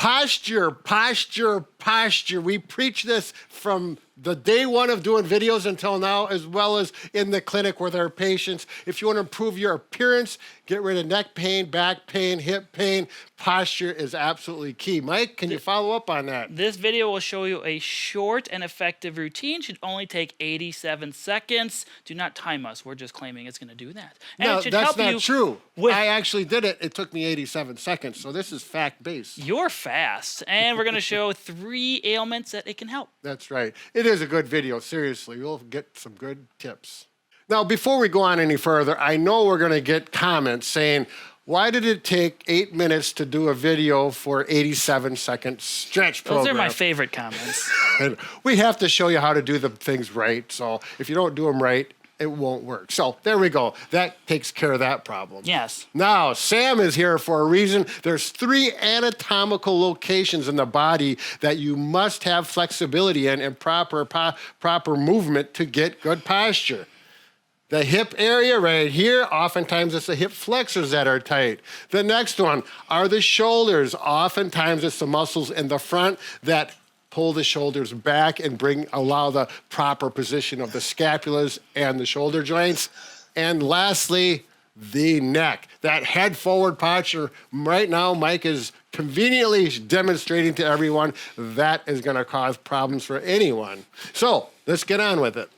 Posture, posture, posture. We preach this from the day one of doing videos until now, as well as in the clinic with our patients. If you want to improve your appearance, get rid of neck pain, back pain, hip pain, posture is absolutely key. Mike, can you follow up on that? This video will show you a short and effective routine. Should only take 87 seconds. Do not time us. We're just claiming it's going to do that. And No, it should that's help not you true. with- I actually did it. It took me 87 seconds, so this is fact-based. You're fast. And we're going to show 3 ailments that it can help. That's right. It is a good video, seriously. You'll get some good tips. Now, before we go on any further, I know we're going to get comments saying, why did it take 8 minutes to do a video for 87-second stretch program? Those are my favorite comments. And we have to show you how to do the things right. So if you don't do them right, it won't work. So there we go. That takes care of that problem. Yes. Now, Sam is here for a reason. There's 3 anatomical locations in the body that you must have flexibility in and proper movement to get good posture. The hip area right here, oftentimes it's the hip flexors that are tight. The next one are the shoulders. Oftentimes it's the muscles in the front that pull the shoulders back and allow the proper position of the scapulas and the shoulder joints. And lastly, the neck. That head forward posture. Right now, Mike is conveniently demonstrating to everyone that is going to cause problems for anyone. So let's get on with it.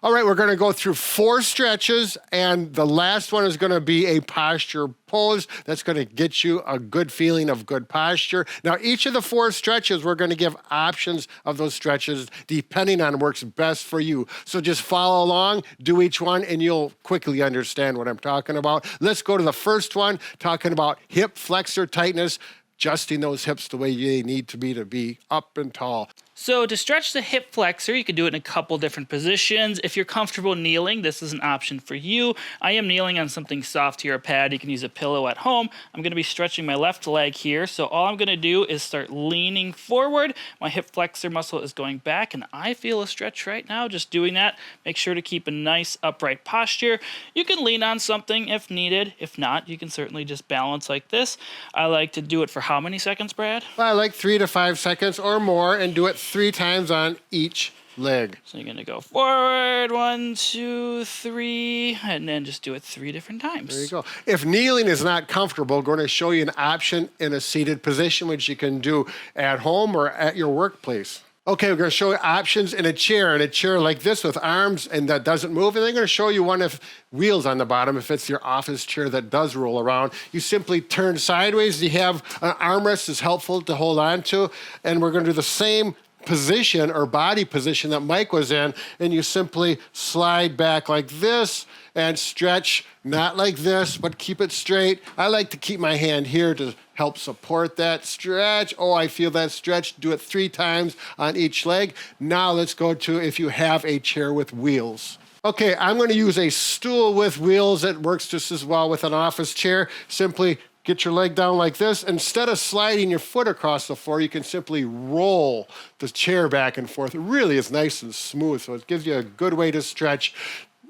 All right, we're going to go through 4 stretches, and the last one is going to be a posture pose. That's going to get you a good feeling of good posture. Now, each of the 4 stretches, we're going to give options of those stretches depending on what works best for you. So just follow along, do each one, and you'll quickly understand what I'm talking about. Let's go to the first one, talking about hip flexor tightness, adjusting those hips the way they need to be up and tall. So to stretch the hip flexor, you can do it in a couple different positions. If you're comfortable kneeling, this is an option for you. I am kneeling on something soft here, a pad. You can use a pillow at home. I'm going to be stretching my left leg here. So all I'm going to do is start leaning forward. My hip flexor muscle is going back, and I feel a stretch right now just doing that. Make sure to keep a nice upright posture. You can lean on something if needed. If not, you can certainly just balance like this. I like to do it for how many seconds, Brad? Well, I like 3 to 5 seconds or more, and do it 3 times on each leg. So you're going to go forward, 1, 2, 3, and then just do it 3 different times. There you go. If kneeling is not comfortable, we're going to show you an option in a seated position, which you can do at home or at your workplace. Okay, we're going to show you options in a chair like this with arms and that doesn't move. And then going to show you one with wheels on the bottom if it's your office chair that does roll around. You simply turn sideways. You have an armrest is helpful to hold on to. And we're going to do the same position or body position that Mike was in, and you simply slide back like this and stretch, not like this, but keep it straight. I like to keep my hand here to help support that stretch. Oh, I feel that stretch. Do it 3 times on each leg. Now let's go to if you have a chair with wheels. Okay, I'm going to use a stool with wheels that works just as well with an office chair. Simply get your leg down like this. Instead of sliding your foot across the floor, you can simply roll the chair back and forth. It really is nice and smooth, so it gives you a good way to stretch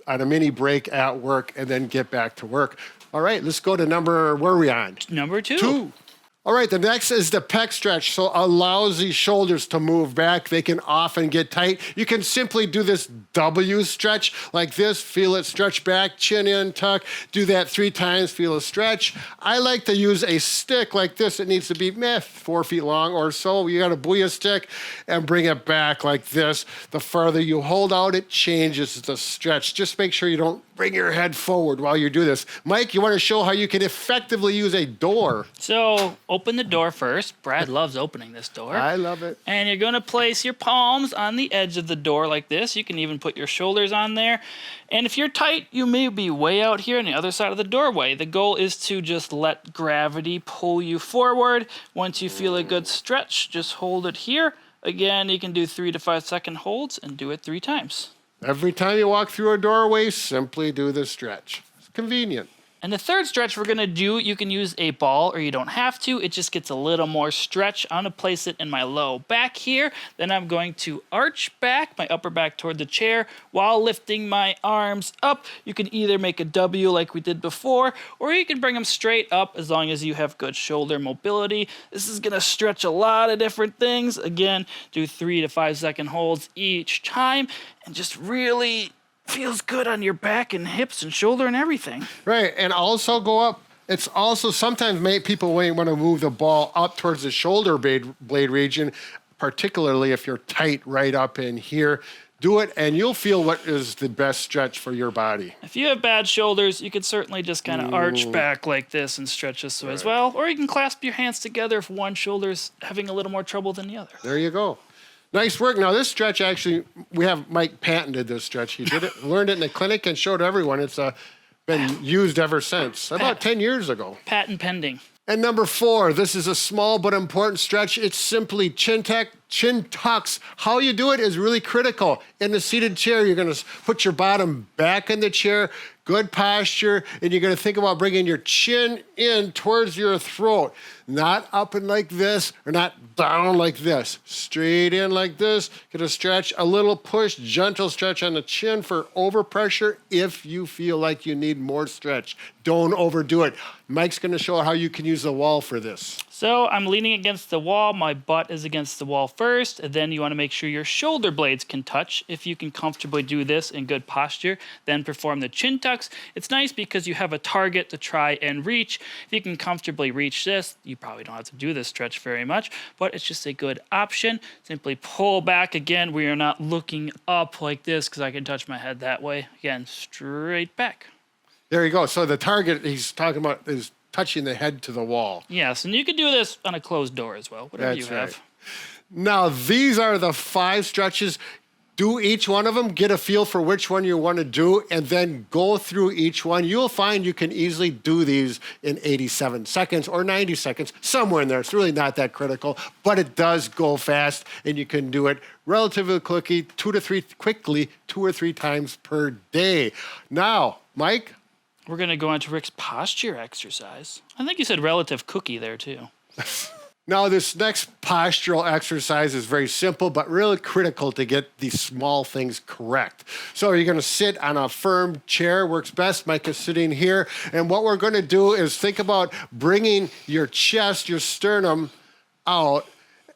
on a mini break at work and then get back to work. All right, let's go to where are we on? Number 2. All right, the next is the PEC stretch. So allows the shoulders to move back. They can often get tight. You can simply do this W stretch like this. Feel it stretch back, chin in, tuck. Do that 3 times, feel a stretch. I like to use a stick like this. It needs to be 4 feet long or so. You got a Booyah stick and bring it back like this. The further you hold out, it changes the stretch. Just make sure you don't bring your head forward while you do this. Mike, you want to show how you can effectively use a door? So open the door first. Brad loves opening this door. I love it. And you're going to place your palms on the edge of the door like this. You can even put your shoulders on there. And if you're tight, you may be way out here on the other side of the doorway. The goal is to just let gravity pull you forward. Once you feel a good stretch, just hold it here. Again, you can do 3 to 5 second holds and do it 3 times. Every time you walk through a doorway, simply do the stretch. It's convenient. And the third stretch we're gonna do, you can use a ball or you don't have to. It just gets a little more stretch. I'm gonna place it in my low back here. Then I'm going to arch back, my upper back toward the chair while lifting my arms up. You can either make a W like we did before, or you can bring them straight up as long as you have good shoulder mobility. This is gonna stretch a lot of different things. Again, do 3 to 5 second holds each time and just really feels good on your back and hips and shoulder and everything. Right, and also go up. It's also sometimes people may want to move the ball up towards the shoulder blade region, particularly if you're tight right up in here. Do it, and you'll feel what is the best stretch for your body. If you have bad shoulders, you could certainly just kind of arch back like this and stretch this way as well. Or you can clasp your hands together if one shoulder's having a little more trouble than the other. There you go. Nice work. Now, this stretch actually, we have Mike patented this stretch. He did it, learned it in the clinic, and showed everyone. It's been used ever since, about 10 years ago. Patent pending. And number 4, this is a small but important stretch. It's simply chin tucks. How you do it is really critical. In the seated chair, you're going to put your bottom back in the chair, good posture, and you're going to think about bringing your chin in towards your throat. Not up and like this, or not down like this. Straight in like this. Get a stretch, a little push, gentle stretch on the chin for overpressure if you feel like you need more stretch. Don't overdo it. Mike's going to show how you can use the wall for this. So I'm leaning against the wall. My butt is against the wall first. And then you want to make sure your shoulder blades can touch. If you can comfortably do this in good posture, then perform the chin tucks. It's nice because you have a target to try and reach. If you can comfortably reach this, you probably don't have to do this stretch very much, but it's just a good option. Simply pull back again. We are not looking up like this because I can touch my head that way. Again, straight back. There you go. So the target he's talking about is touching the head to the wall. Yes, and you can do this on a closed door as well, whatever That's you have. right. Now, these are the 5 stretches. Do each one of them, get a feel for which one you want to do, and then go through each one. You'll find you can easily do these in 87 seconds or 90 seconds, somewhere in there. It's really not that critical, but it does go fast, and you can do it relatively quickly, 2 or 3 times per day. Now, Mike? We're going to go into Rick's posture exercise. I think you said relative cookie there, too. Now, this next postural exercise is very simple, but really critical to get these small things correct. So you're going to sit on a firm chair, works best. Mike is sitting here. And what we're going to do is think about bringing your chest, your sternum out,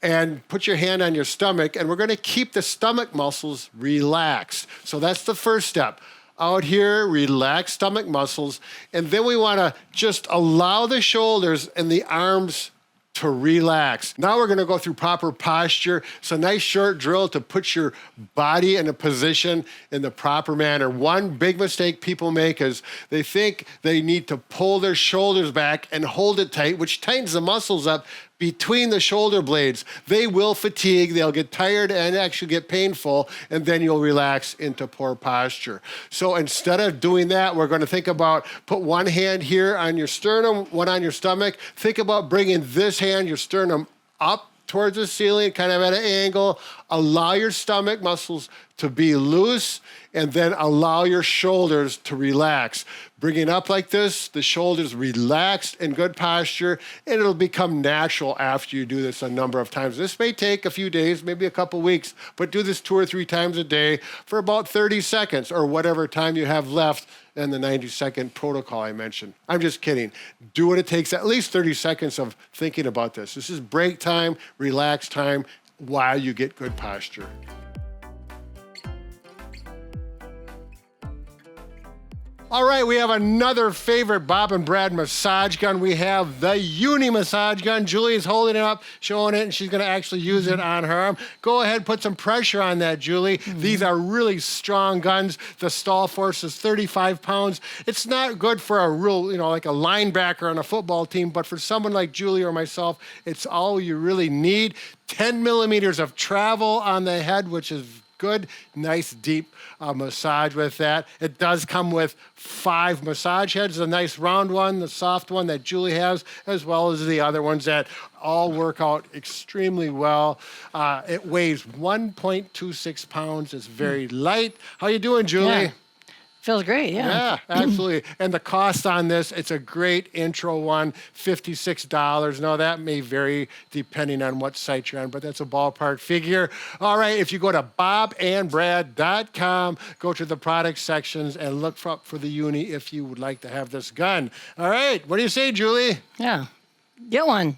and put your hand on your stomach. And we're going to keep the stomach muscles relaxed. So that's the first step. Out here, relax stomach muscles. And then we want to just allow the shoulders and the arms to relax. Now we're going to go through proper posture. It's a nice short drill to put your body in a position in the proper manner. One big mistake people make is they think they need to pull their shoulders back and hold it tight, which tightens the muscles up between the shoulder blades. They will fatigue, they'll get tired and actually get painful, and then you'll relax into poor posture. So instead of doing that, we're going to think about put one hand here on your sternum, one on your stomach. Think about bringing this hand, your sternum, up towards the ceiling, kind of at an angle. Allow your stomach muscles to be loose, and then allow your shoulders to relax. Bring it up like this, the shoulders relaxed in good posture, and it'll become natural after you do this a number of times. This may take a few days, maybe a couple weeks, but do this 2 or 3 times a day for about 30 seconds or whatever time you have left in the 90-second protocol I mentioned. I'm just kidding. Do what it takes, at least 30 seconds of thinking about this. This is break time, relax time, while you get good posture. All right, we have another favorite Bob and Brad massage gun. We have the Uni Massage Gun. Julie's holding it up, showing it, and she's going to actually use it on her arm. Go ahead, put some pressure on that, Julie. These are really strong guns. The stall force is 35 pounds. It's not good for a real, like a linebacker on a football team, but for someone like Julie or myself, it's all you really need. 10 millimeters of travel on the head, which is good, nice, deep massage with that. It does come with 5 massage heads, a nice round one, the soft one that Julie has, as well as the other ones that all work out extremely well. It weighs 1.26 pounds. It's very light. How you doing, Julie? Yeah. Feels great, yeah. Yeah, absolutely. And the cost on this, it's a great intro one, $56. Now, that may vary depending on what site you're on, but that's a ballpark figure. All right, if you go to bobandbrad.com, go to the product sections and look for the Uni if you would like to have this gun. All right, what do you say, Julie? Yeah. Get one.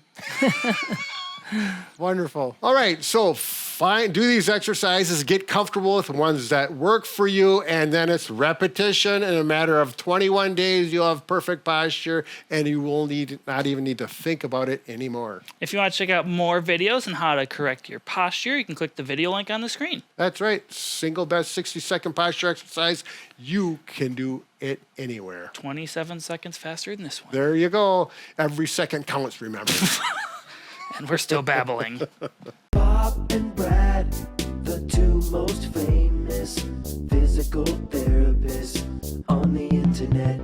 Wonderful. All right, so do these exercises, get comfortable with ones that work for you, and then it's repetition. In a matter of 21 days, you'll have perfect posture, and you will not even need to think about it anymore. If you want to check out more videos on how to correct your posture, you can click the video link on the screen. That's right. Single best 60-second posture exercise. You can do it anywhere. 27 seconds faster than this one. There you go. Every second counts, remember. And we're still babbling. Bob and Brad, the two most famous physical therapists on the internet.